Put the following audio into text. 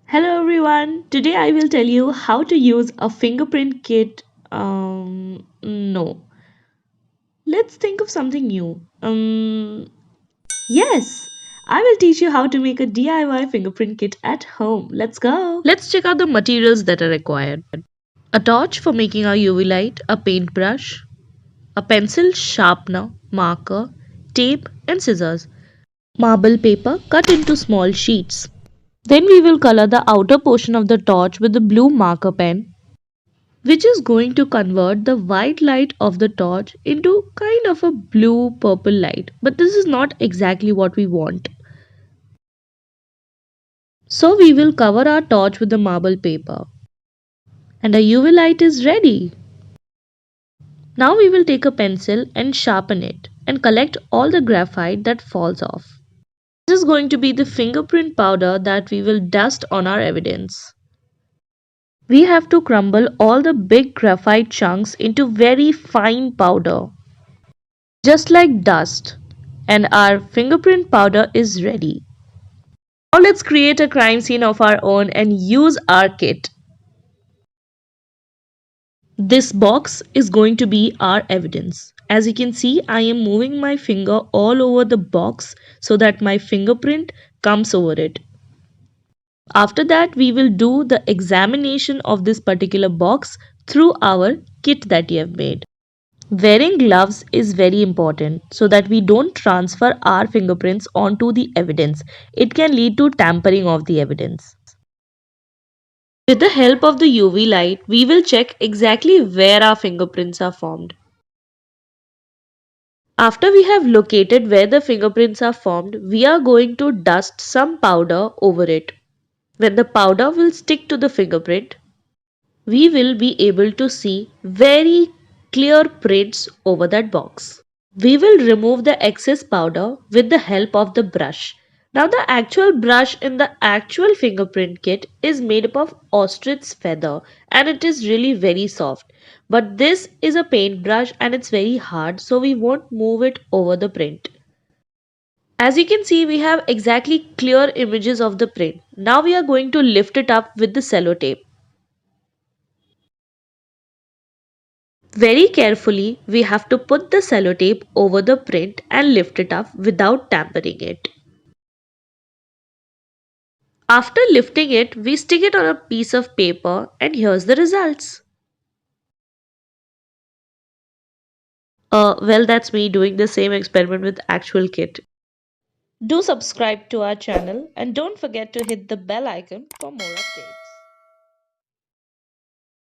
Hello everyone. Today I will tell you how to use a fingerprint kit. No. Let's think of something new. Yes. I will teach you how to make a DIY fingerprint kit at home. Let's go. Let's check out the materials that are required. A torch for making our UV light, a paintbrush, a pencil sharpener, marker, tape and scissors. Marble paper cut into small sheets. Then we will color the outer portion of the torch with the blue marker pen, which is going to convert the white light of the torch into kind of a blue purple light. But this is not exactly what we want. So we will cover our torch with the marble paper. And our UV light is ready. Now we will take a pencil and sharpen it and collect all the graphite that falls off. This is going to be the fingerprint powder that we will dust on our evidence. We have to crumble all the big graphite chunks into very fine powder, just like dust. And our fingerprint powder is ready. Now let's create a crime scene of our own and use our kit. This box is going to be our evidence. As you can see, I am moving my finger all over the box so that my fingerprint comes over it. After that, we will do the examination of this particular box through our kit that you have made. Wearing gloves is very important so that we don't transfer our fingerprints onto the evidence. It can lead to tampering of the evidence. With the help of the UV light, we will check exactly where our fingerprints are formed. After we have located where the fingerprints are formed, we are going to dust some powder over it. When the powder will stick to the fingerprint, we will be able to see very clear prints over that box. We will remove the excess powder with the help of the brush. Now the actual brush in the actual fingerprint kit is made up of ostrich feather and it is really very soft. But this is a paintbrush and it's very hard, so we won't move it over the print. As you can see, we have exactly clear images of the print. Now we are going to lift it up with the sellotape. Very carefully, we have to put the sellotape over the print and lift it up without tampering it. After lifting it, we stick it on a piece of paper and here's the results. Well, that's me doing the same experiment with actual kit. Do subscribe to our channel and don't forget to hit the bell icon for more updates.